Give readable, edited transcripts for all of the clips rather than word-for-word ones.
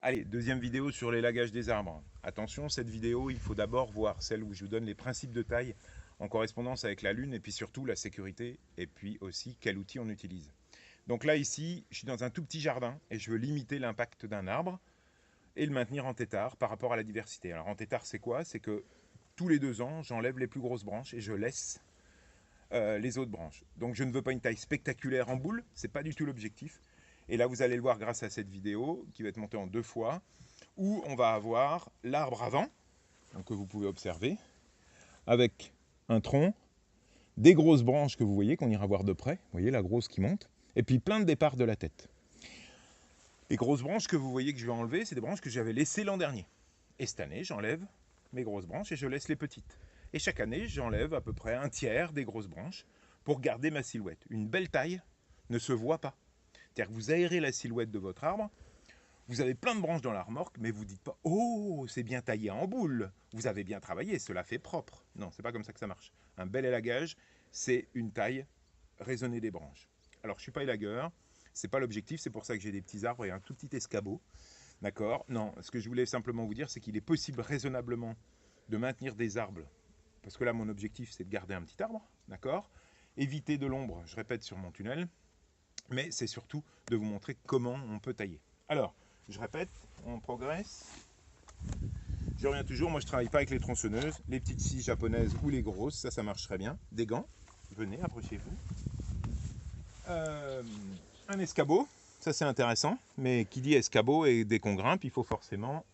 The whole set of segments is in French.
Allez, deuxième vidéo sur l'élagage des arbres. Attention, cette vidéo, il faut d'abord voir celle où je vous donne les principes de taille en correspondance avec la lune et puis surtout la sécurité et puis aussi quel outil on utilise. Donc là ici, je suis dans un tout petit jardin et je veux limiter l'impact d'un arbre et le maintenir en tétard par rapport à la diversité. Alors en tétard, c'est quoi? C'est que tous les 2 ans, j'enlève les plus grosses branches et je laisse les autres branches. Donc je ne veux pas une taille spectaculaire en boule, c'est pas du tout l'objectif. Et là, vous allez le voir grâce à cette vidéo qui va être montée en 2 fois, où on va avoir l'arbre avant, donc que vous pouvez observer, avec un tronc, des grosses branches que vous voyez, qu'on ira voir de près, vous voyez la grosse qui monte, et puis plein de départs de la tête. Les grosses branches que vous voyez que je vais enlever, c'est des branches que j'avais laissées l'an dernier. Et cette année, j'enlève mes grosses branches et je laisse les petites. Et chaque année, j'enlève à peu près un tiers des grosses branches pour garder ma silhouette. Une belle taille ne se voit pas. C'est-à-dire que vous aérez la silhouette de votre arbre, vous avez plein de branches dans la remorque, mais vous ne dites pas « Oh, c'est bien taillé en boule, vous avez bien travaillé, cela fait propre ». Non, c'est pas comme ça que ça marche. Un bel élagage, c'est une taille raisonnée des branches. Alors, je ne suis pas élagueur, c'est pas l'objectif, c'est pour ça que j'ai des petits arbres et un tout petit escabeau. D'accord? Non, ce que je voulais simplement vous dire, c'est qu'il est possible raisonnablement de maintenir des arbres, parce que là, mon objectif, c'est de garder un petit arbre, d'accord? Éviter de l'ombre, je répète, sur mon tunnel, mais c'est surtout de vous montrer comment on peut tailler. Alors, je répète, on progresse. Je reviens toujours, moi je ne travaille pas avec les tronçonneuses, les petites scies japonaises ou les grosses, ça marche très bien. Des gants, venez, approchez-vous. Un escabeau, ça c'est intéressant, mais qui dit escabeau et dès qu'on grimpe, il faut forcément,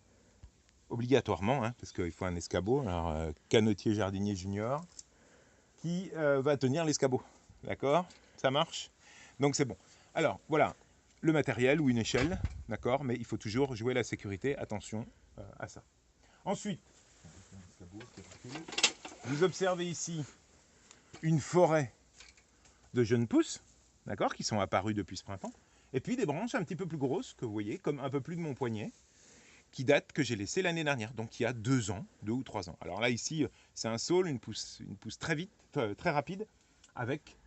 obligatoirement, parce qu'il faut un escabeau, alors canotier jardinier junior, qui va tenir l'escabeau, d'accord? Ça marche? Donc c'est bon. Alors voilà, le matériel ou une échelle, d'accord, mais il faut toujours jouer la sécurité, attention à ça. Ensuite, vous observez ici une forêt de jeunes pousses, d'accord, qui sont apparues depuis ce printemps, et puis des branches un petit peu plus grosses que vous voyez, comme un peu plus de mon poignet, qui datent que j'ai laissé l'année dernière, donc il y a 2 ans, 2 ou 3 ans. Alors là ici, c'est un saule, une pousse très vite, très rapide, avec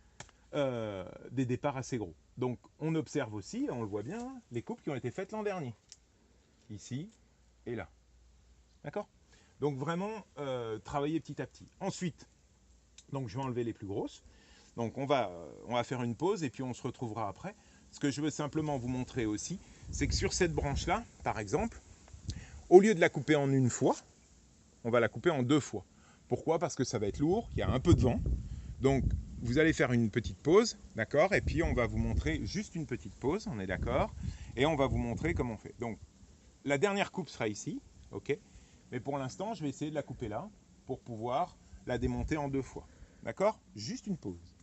des départs assez gros. Donc on observe aussi, on le voit bien, les coupes qui ont été faites l'an dernier. Ici et là. D'accord? Donc vraiment, travailler petit à petit. Ensuite, donc je vais enlever les plus grosses. Donc on va faire une pause et puis on se retrouvera après. Ce que je veux simplement vous montrer aussi, c'est que sur cette branche-là, par exemple, au lieu de la couper en une fois, on va la couper en 2 fois. Pourquoi? Parce que ça va être lourd, il y a un peu de vent. Donc vous allez faire une petite pause, d'accord? Et puis on va vous montrer juste une petite pause, on est d'accord? Et on va vous montrer comment on fait. Donc la dernière coupe sera ici, ok? Mais pour l'instant, je vais essayer de la couper là pour pouvoir la démonter en 2 fois. D'accord? Juste une pause.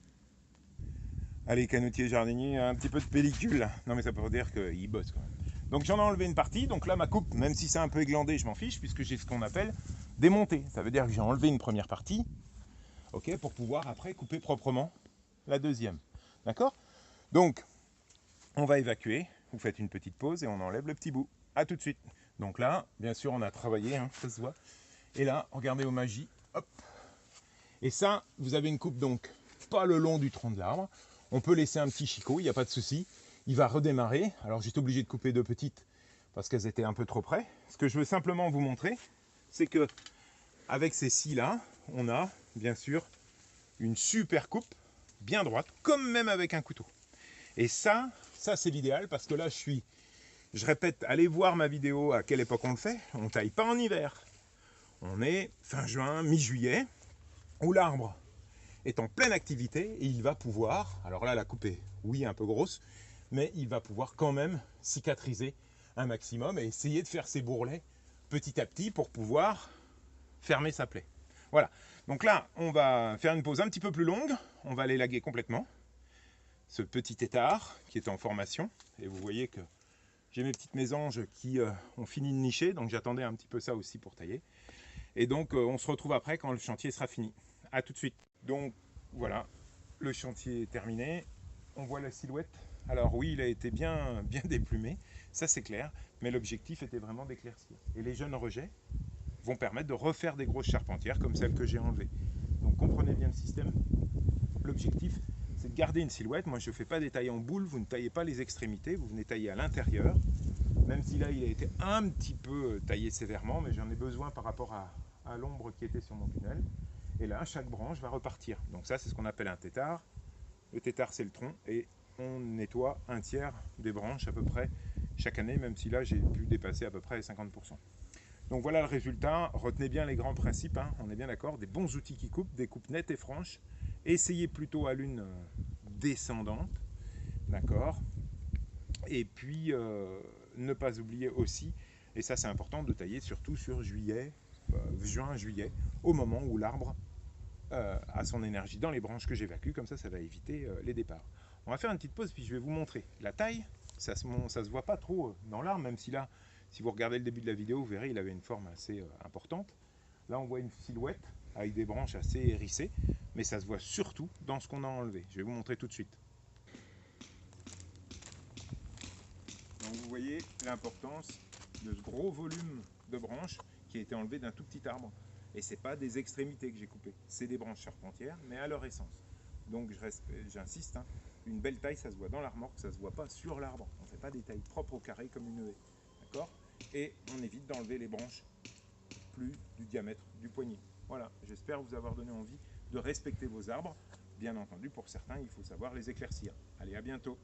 Allez, canotier jardinier, un petit peu de pellicule. Non mais ça peut dire qu'il bosse quand même. Donc j'en ai enlevé une partie, donc là ma coupe, même si c'est un peu églandé, je m'en fiche, puisque j'ai ce qu'on appelle démonté. Ça veut dire que j'ai enlevé une première partie, ok, pour pouvoir après couper proprement la deuxième. D'accord? Donc, on va évacuer, vous faites une petite pause et on enlève le petit bout. A tout de suite. Donc là, bien sûr, on a travaillé, ça se voit. Et là, regardez aux magies, hop. Et ça, vous avez une coupe donc pas le long du tronc de l'arbre. On peut laisser un petit chicot, il n'y a pas de souci. Il va redémarrer. Alors j'étais obligé de couper 2 petites parce qu'elles étaient un peu trop près. Ce que je veux simplement vous montrer, c'est que avec ces scies-là, on a bien sûr une super coupe, bien droite, comme même avec un couteau. Et ça c'est l'idéal parce que là je répète, allez voir ma vidéo à quelle époque on le fait. On ne taille pas en hiver. On est fin juin, mi-juillet, où l'arbre est en pleine activité et il va pouvoir, alors là la coupe est oui un peu grosse, mais il va pouvoir quand même cicatriser un maximum et essayer de faire ses bourrelets petit à petit pour pouvoir fermer sa plaie. Voilà, donc là on va faire une pause un petit peu plus longue, on va l'élaguer complètement, ce petit étard qui est en formation, et vous voyez que j'ai mes petites mésanges qui ont fini de nicher, donc j'attendais un petit peu ça aussi pour tailler. Et donc on se retrouve après quand le chantier sera fini. A tout de suite. Donc voilà, le chantier est terminé. On voit la silhouette. Alors oui, il a été bien déplumé, ça c'est clair, mais l'objectif était vraiment d'éclaircir. Et les jeunes rejets vont permettre de refaire des grosses charpentières comme celles que j'ai enlevées. Donc comprenez bien le système. L'objectif, c'est de garder une silhouette. Moi je ne fais pas des tailles en boule, vous ne taillez pas les extrémités, vous venez tailler à l'intérieur. Même si là il a été un petit peu taillé sévèrement, mais j'en ai besoin par rapport à l'ombre qui était sur mon tunnel. Et là, chaque branche va repartir. Donc ça, c'est ce qu'on appelle un tétard. Le tétard, c'est le tronc, et on nettoie un tiers des branches à peu près chaque année, même si là, j'ai pu dépasser à peu près 50%. Donc voilà le résultat. Retenez bien les grands principes, hein. On est bien d'accord. Des bons outils qui coupent, des coupes nettes et franches. Essayez plutôt à l'une descendante, d'accord. Et puis, ne pas oublier aussi, et ça c'est important, de tailler surtout sur juin, juillet, au moment où l'arbre a son énergie dans les branches que j'évacue, comme ça va éviter les départs. On va faire une petite pause, puis je vais vous montrer la taille. Ça se voit pas trop dans l'arbre, même si là, si vous regardez le début de la vidéo, vous verrez, il avait une forme assez importante. Là, on voit une silhouette avec des branches assez hérissées, mais ça se voit surtout dans ce qu'on a enlevé. Je vais vous montrer tout de suite. Donc vous voyez l'importance de ce gros volume de branches qui a été enlevé d'un tout petit arbre. Et ce n'est pas des extrémités que j'ai coupées, c'est des branches charpentières, mais à leur essence. Donc j'insiste, hein, une belle taille, ça se voit dans la remorque, ça ne se voit pas sur l'arbre. On ne fait pas des tailles propres au carré comme une haie. D'accord? Et on évite d'enlever les branches plus du diamètre du poignet. Voilà, j'espère vous avoir donné envie de respecter vos arbres. Bien entendu, pour certains, il faut savoir les éclaircir. Allez, à bientôt!